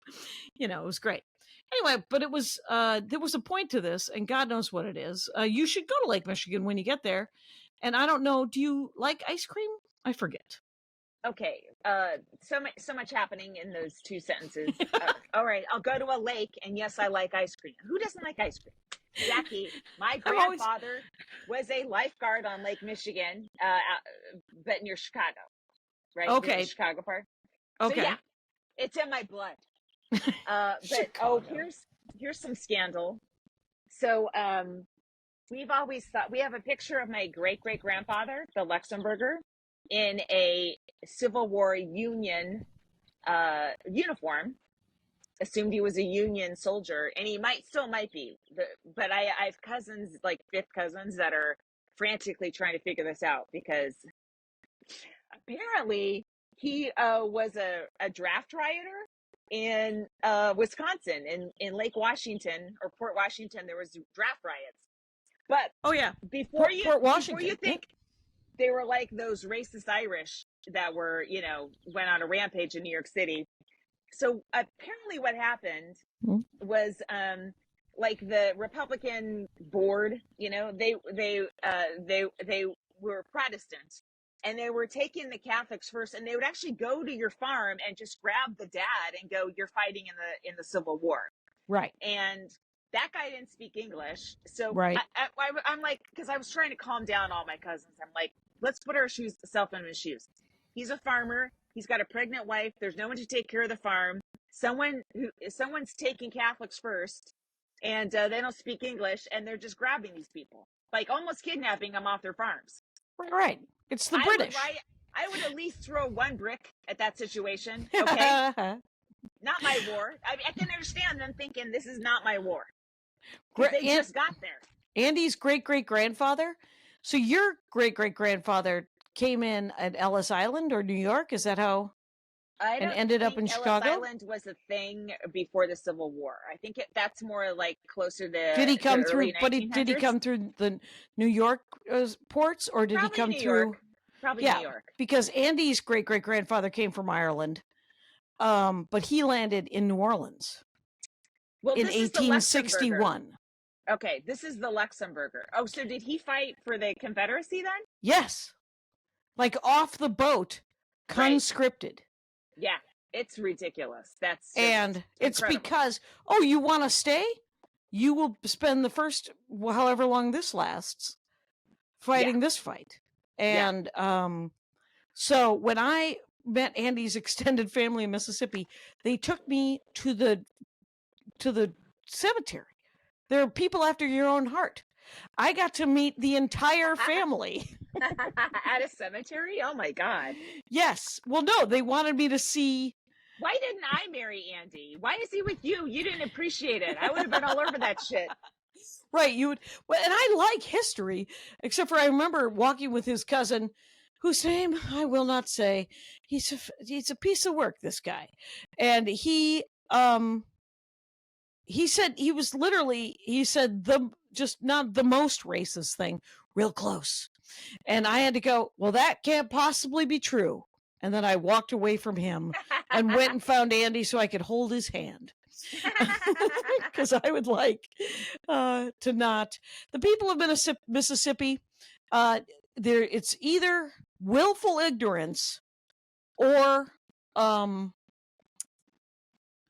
it was great. Anyway, but it was there was a point to this, and God knows what it is. You should go to Lake Michigan when you get there. And I don't know, do you like ice cream? I forget. Okay, so much happening in those 2 sentences. All right, I'll go to a lake, and yes, I like ice cream. Who doesn't like ice cream? Jackie, my I'm always grandfather was a lifeguard on Lake Michigan, but near Chicago, right near the okay. Chicago part. So Okay. yeah, it's in my blood. But Chicago. here's some scandal. So we've always thought we have a picture of my great great grandfather, the Luxembourger, in a Civil War Union uniform. Assumed he was a Union soldier, and he still might be. But I have cousins, like fifth cousins, that are frantically trying to figure this out because apparently he was a draft rioter in Wisconsin, in Lake Washington or Port Washington. There was draft riots. But Oh yeah. before Port Washington. you think they were like those racist Irish that were, went on a rampage in New York City. So apparently what happened was like the Republican board, they were Protestant, and they were taking the Catholics first, and they would actually go to your farm and just grab the dad and go, "You're fighting in the Civil War." Right. And that guy didn't speak English. So Right. I'm like, because I was trying to calm down all my cousins. I'm like, let's put ourselves in his shoes. He's a farmer. He's got a pregnant wife. There's no one to take care of the farm. Someone's taking Catholics first, and they don't speak English, and they're just grabbing these people, like almost kidnapping them off their farms. Right. It's the British. I would at least throw one brick at that situation. Okay, not my war. I can understand them thinking this is not my war. They just got there. Andy's great-great-grandfather. So your great-great-grandfather came in at Ellis Island or New York? Is that how? And ended up in Chicago? Ellis Island was a thing before the Civil War. I think that's more like closer to. Did he come through? But did he 1900s? come through the New York ports, or did Probably he come New through? York. Probably New York. Because Andy's great-great-grandfather came from Ireland, but he landed in New Orleans in 1861. Okay, this is the Luxembourger. Oh, so did he fight for the Confederacy then? Yes. Like off the boat, conscripted. Right. Yeah, it's ridiculous. And it's incredible. because, you want to stay? You will spend the first, however long this lasts, fighting this fight. And so when I met Andy's extended family in Mississippi, they took me to the cemetery. There are people after your own heart. I got to meet the entire family. At a cemetery? Oh my God. Yes. Well, no, they wanted me to see. Why didn't I marry Andy? Why is he with you? You didn't appreciate it. I would have been all over that shit. Right. You would. Well, and I like history, except for I remember walking with his cousin, whose name I will not say. He's a piece of work, this guy. And he said he said just not the most racist thing, real close. And I had to go, well, that can't possibly be true. And then I walked away from him and went and found Andy so I could hold his hand. Because I would like to not. The people of Mississippi, it's either willful ignorance or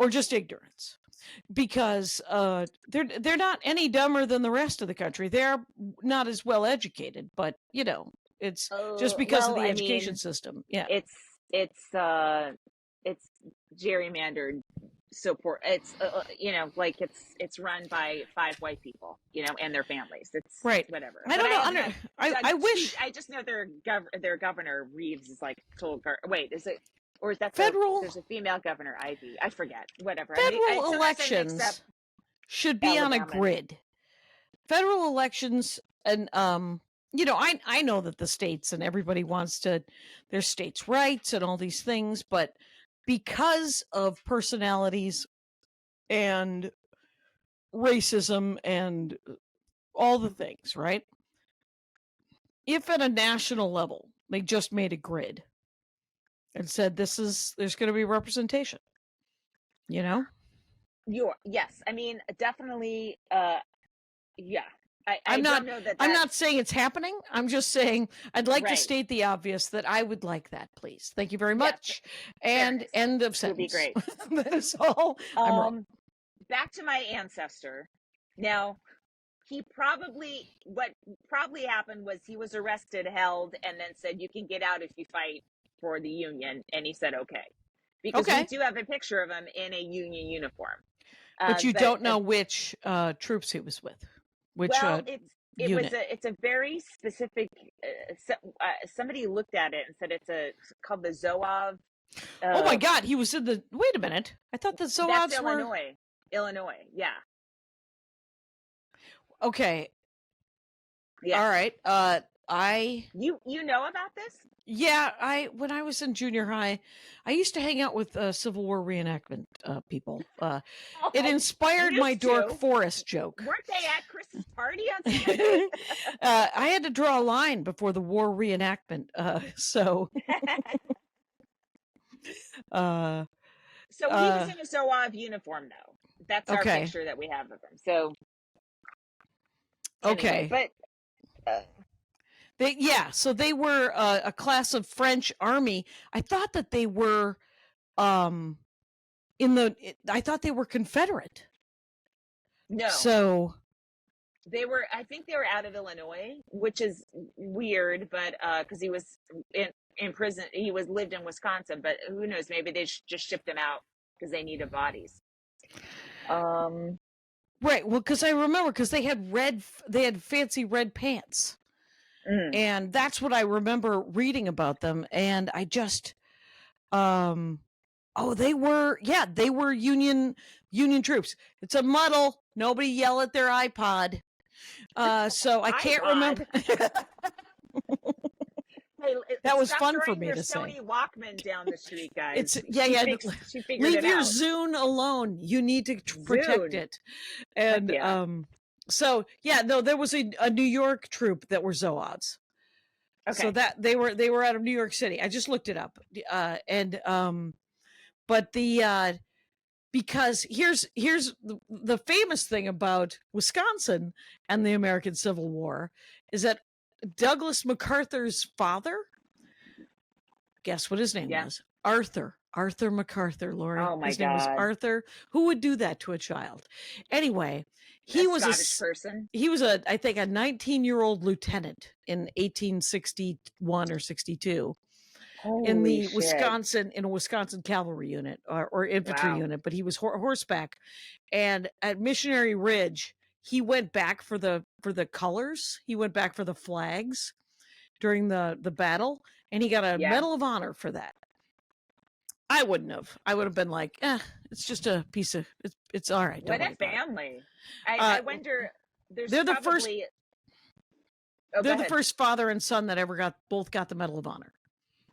just ignorance. Because they're not any dumber than the rest of the country. They're not as well educated, but it's just because of the education system. Yeah, it's gerrymandered. So poor. It's like it's run by 5 white people, and their families. It's right. Whatever. I don't know. I wish. I just know their governor Reeves is like total. Wait, is it? Or is that federal? There's a female governor, Ivy. I forget. Whatever. Federal elections should be on a grid. Federal elections, and I know that the states and everybody wants their states' rights and all these things, but because of personalities and racism and all the things, right? If at a national level they just made a grid and said there's going to be representation, yes. I mean, definitely. Yeah. I'm don't know that. I'm not saying it's happening. I'm just saying I'd like to state the obvious that I would like that, please. Thank you very much. And end of sentence. Would be great. That is all. Back to my ancestor. Now, what probably happened was he was arrested, held, and then said, you can get out if you fight for the union. And he said, okay. Because we do have a picture of him in a union uniform. But you don't know which troops he was with. Which it's a very specific, somebody looked at it and said it's called the Zoov. Oh my God, he was in the, wait a minute. I thought the Zoovs that's were... Illinois, yeah. Okay. Yeah. All right. You know about this? Yeah, when I was in junior high, I used to hang out with Civil War reenactment people. It inspired my Dork Forest joke. Weren't they at Chris's party on Sunday? I had to draw a line before the war reenactment, so. So he was in a Zoov uniform, though. That's our picture that we have of him. So. Okay. Anyway, but. So they were a class of French army. I thought that they were, I thought they were Confederate. No. So. I think they were out of Illinois, which is weird, but because he was in prison, lived in Wisconsin, but who knows? Maybe they just shipped him out because they needed bodies. Right. Well, because I remember they had fancy red pants. And that's what I remember reading about them. And I just, they were Union troops. It's a muddle. Nobody yell at their iPod. So I can't remember. Hey, that was fun for me to Sony say. Walkman down the street, guys. She leave your Zune alone. You need to protect it. And there was a New York troop that were Zoovs. Okay. So that they were out of New York City. I just looked it up. Because here's the famous thing about Wisconsin and the American Civil War is that Douglas MacArthur's father, guess what his name was? Arthur MacArthur, Laurie. Oh my his God. name was Arthur. Who would do that to a child? Anyway, he was Scottish person. He was I think a 19-year-old lieutenant in 1861 or 62. Holy in the shit. in a Wisconsin cavalry unit or infantry unit, but he was horseback. And at Missionary Ridge, he went back for the colors. He went back for the flags during the battle, and he got a Medal of Honor for that. I wouldn't have. I would have been like, it's just a piece of, it's all right. What a family. I wonder, they're the first father and son that ever both got the Medal of Honor.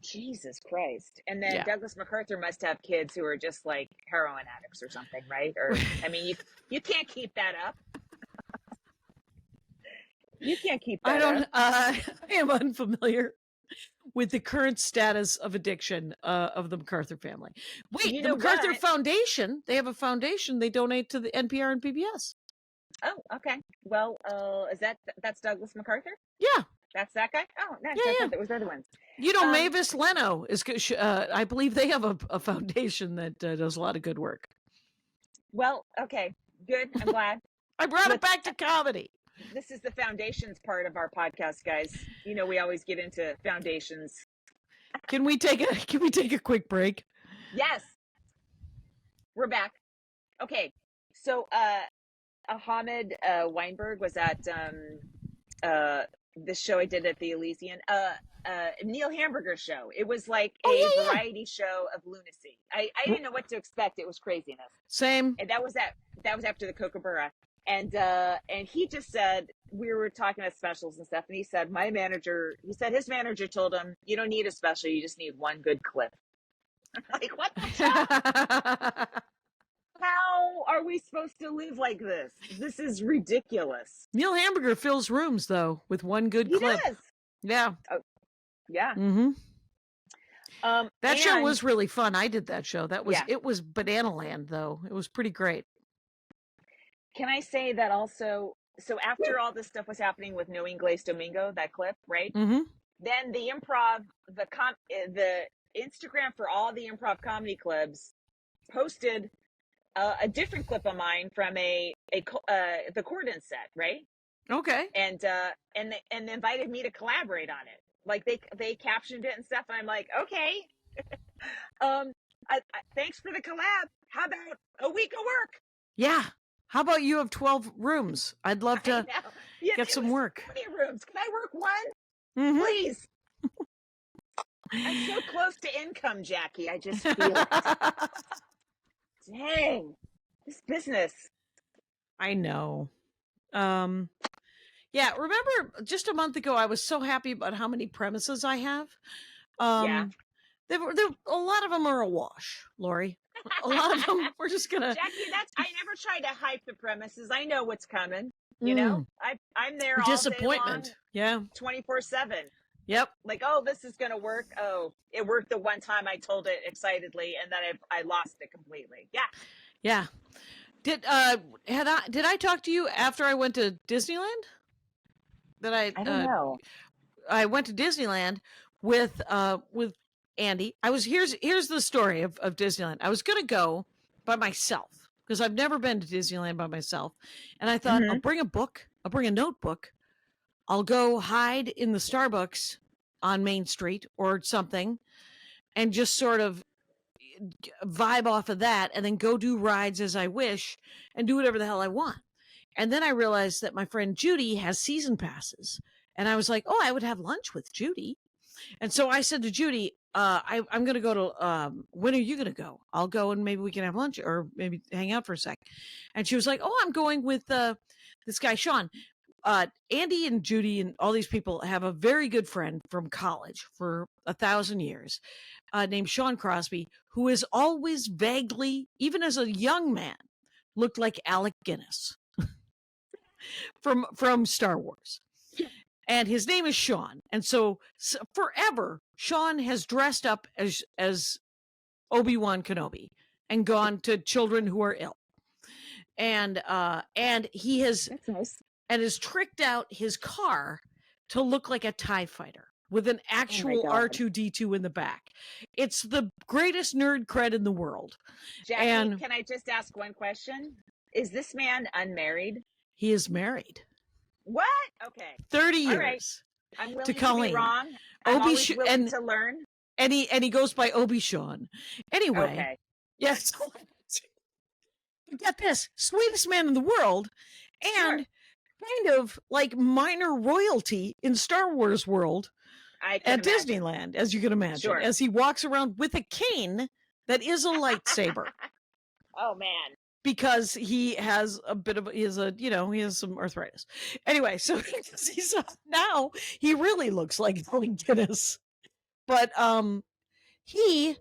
Jesus Christ. And then Douglas MacArthur must have kids who are just like heroin addicts or something, right? Or, I mean, you can't keep that up. You can't keep that up. I am unfamiliar with the current status of addiction of the MacArthur family. Wait, the MacArthur Foundation, they have a foundation. They donate to the NPR and PBS. Oh, okay. Well, that's Douglas MacArthur? Yeah. That's that guy? Oh, nice. I thought that was the other ones. Mavis Leno is, I believe they have a foundation that does a lot of good work. Well, okay. Good. I'm glad. I brought it back to comedy. This is the foundations part of our podcast, guys. We always get into foundations. Can we take a quick break? Yes. We're back. Okay. So, Ahmed Weinberg was at this show I did at the Elysian, Neil Hamburger show. It was like a variety show of lunacy. I didn't know what to expect. It was craziness. Same. And that was after the Kookaburra. And he just said, we were talking about specials and stuff, and he said his manager told him, you don't need a special, you just need one good clip. Like, what the hell? How are we supposed to live like this? This is ridiculous. Neil Hamburger fills rooms, though, with one good clip. He does. Yeah. Oh, yeah. Mm-hmm. That show was really fun. I did that show. It was Banana Land, though. It was pretty great. Can I say that also? So after all this stuff was happening with No Inglés Domingo, that clip, right? Mm-hmm. Then the improv, the Instagram for all the improv comedy clubs posted a different clip of mine from the Corden set, right? Okay. and invited me to collaborate on it. Like they captioned it and stuff, and I'm like, okay, thanks for the collab. How about a week of work? Yeah. How about you have 12 rooms? I'd love I to know. Yeah, get it some was work. so many rooms. Can I work one, Mhm. please? I'm so close to income, Jackie. I just feel it. Dang, this business. I know. Yeah, remember just a month ago I was so happy about how many premises I have. Yeah. There a lot of them are a wash, Laurie. A lot of them we're just gonna Jackie, I never try to hype the premises. I know what's coming. Mm. I'm there all day long, Disappointment. Yeah. 24/7. Yep. Like, oh, this is gonna work. Oh, it worked the one time I told it excitedly, and then I lost it completely. Yeah. Yeah. Did I talk to you after I went to Disneyland? That I don't know. I went to Disneyland with Andy. Here's the story of Disneyland. I was gonna go by myself because I've never been to Disneyland by myself, and I thought I'll bring a book, I'll bring a notebook, I'll go hide in the Starbucks on Main Street or something, and just sort of vibe off of that, and then go do rides as I wish and do whatever the hell I want. And then I realized that my friend Judy has season passes. And I was like, oh, I would have lunch with Judy. And so I said to Judy, I'm going to go to, when are you going to go? I'll go and maybe we can have lunch or maybe hang out for a sec. And she was like, oh, I'm going with this guy, Sean. Andy and Judy and all these people have a very good friend from college for 1,000 years named Sean Crosby, who is always vaguely, even as a young man, looked like Alec Guinness from Star Wars. And his name is Sean. And so forever, Sean has dressed up as Obi-Wan Kenobi and gone to children who are ill. And he has That's nice. And has tricked out his car to look like a TIE fighter with an actual R2-D2 in the back. It's the greatest nerd cred in the world. Jackie, can I just ask one question? Is this man unmarried? He is married. What? Okay. 30 years. Right. I'm willing to Colleen. be wrong. I'm always willing to learn. And he goes by Obi Sean. Anyway. Okay. Yes. Get this. Sweetest man in the world. And kind of like minor royalty in Star Wars world at Disneyland, as you can imagine, as he walks around with a cane that is a lightsaber. Oh man. Because he has he has some arthritis. Anyway, so now he really looks like Alec Guinness. But he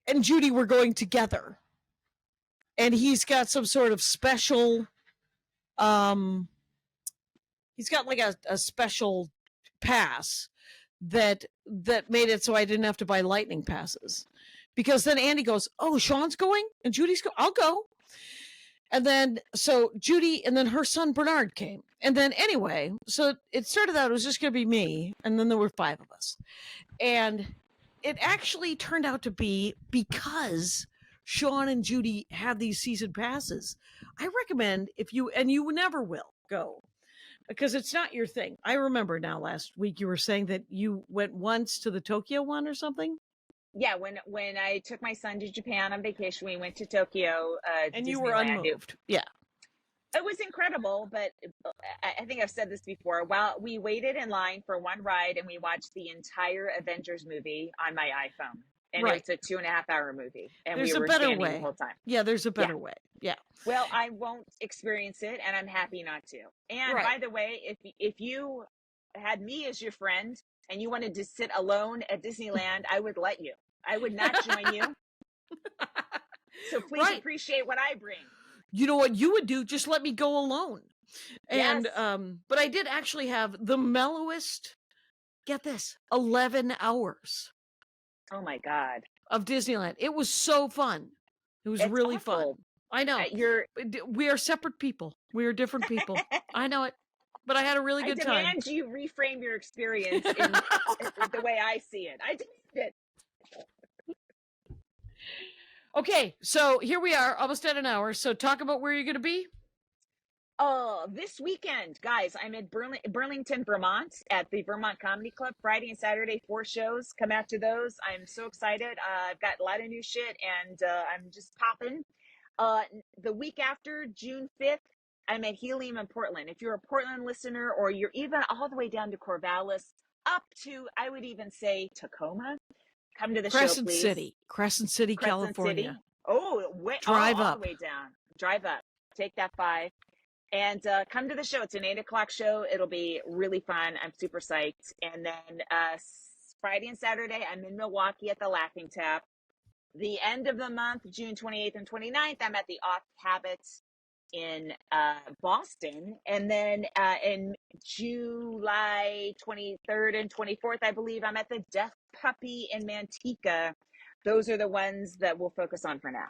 and Judy were going together. And he's got some sort of special he's got like a special pass that made it so I didn't have to buy lightning passes. Because then Andy goes, oh, Sean's going? And Judy's going, I'll go. And then, so Judy and then her son Bernard came. And then anyway, so it started out, it was just going to be me. And then there were 5 of us. And it actually turned out to be because Sean and Judy have these season passes. I recommend if you, and you never will go, because it's not your thing. I remember now last week you were saying that you went once to the Tokyo one or something. Yeah, when I took my son to Japan on vacation, we went to Tokyo. And Disneyland. You were unmoved. Yeah. It was incredible, but I think I've said this before. While we waited in line for one ride and we watched the entire Avengers movie on my iPhone. And it's a 2.5-hour movie. And there's we were standing the whole time. Yeah, there's a better way. Yeah. Well, I won't experience it, and I'm happy not to. And by the way, if you had me as your friend and you wanted to sit alone at Disneyland, I would let you. I would not join you. So please appreciate what I bring. You know what you would do? Just let me go alone. And but I did actually have the mellowest, get this, 11 hours. Oh my God. Of Disneyland. It was so fun. It was really fun. I know. We are separate people. We are different people. I know it. But I had a really good time. I demand you reframe your experience in the way I see it. I demand it. Okay, so here we are, almost at an hour. So talk about where you're going to be. Oh, this weekend, guys, I'm in Burlington, Vermont at the Vermont Comedy Club. Friday and Saturday, 4 shows. Come out to those. I'm so excited. I've got a lot of new shit, and I'm just popping. The week after, June 5th, I'm at Helium in Portland. If you're a Portland listener, or you're even all the way down to Corvallis, up to, I would even say, Tacoma, come to the show, Crescent please. City, Crescent California. City. Oh, Drive all up. the way down. Drive up. Take that 5. And come to the show. It's an 8:00 show. It'll be really fun. I'm super psyched. And then Friday and Saturday, I'm in Milwaukee at the Laughing Tap. The end of the month, June 28th and 29th, I'm at the Off Habits in Boston. And then in July 23rd and 24th, I believe, I'm at the Death Puppy in Manteca. Those are the ones that we'll focus on for now.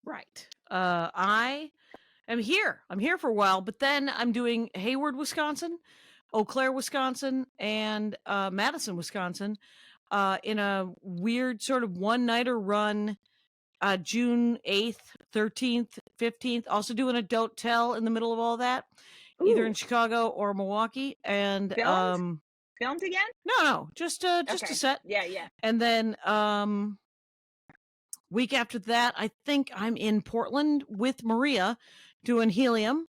Right. I am here. I'm here for a while, but then I'm doing Hayward, Wisconsin, Eau Claire, Wisconsin, and Madison, Wisconsin, in a weird sort of one-nighter run, June 8th, 13th, 15th. Also doing a Don't Tell in the middle of all that, either in Chicago or Milwaukee. And Filmed again? No, just a set. Yeah. And then week after that, I think I'm in Portland with Maria doing Helium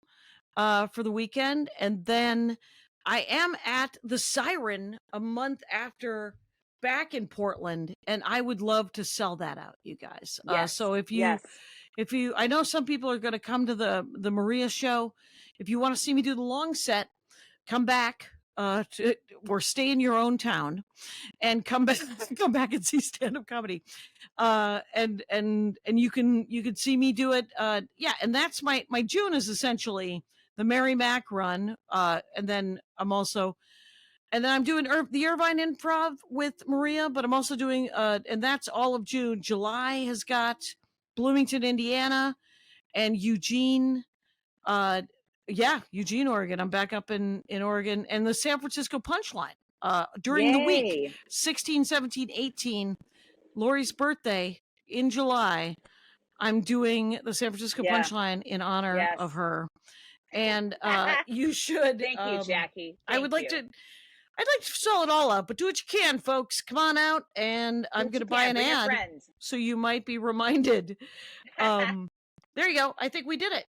for the weekend. And then I am at the Siren a month after, back in Portland, and I would love to sell that out, you guys. Yes. So if you, I know some people are going to come to the Maria show. If you want to see me do the long set, come back or stay in your own town and come back and see stand-up comedy. And you can see me do it. And that's my June is essentially the Mary Mac run. And then I'm doing the Irvine Improv with Maria, but I'm also doing, and that's all of June. July has got Bloomington, Indiana, and Eugene, Eugene, Oregon. I'm back up in Oregon, and the San Francisco Punchline during the week, 16, 17, 18, Laurie's birthday in July. I'm doing the San Francisco Punchline in honor of her. And you should. Thank you, Jackie. I'd like to sell it all out, but do what you can, folks. Come on out, and I'm going to buy an ad, so you might be reminded. There you go. I think we did it.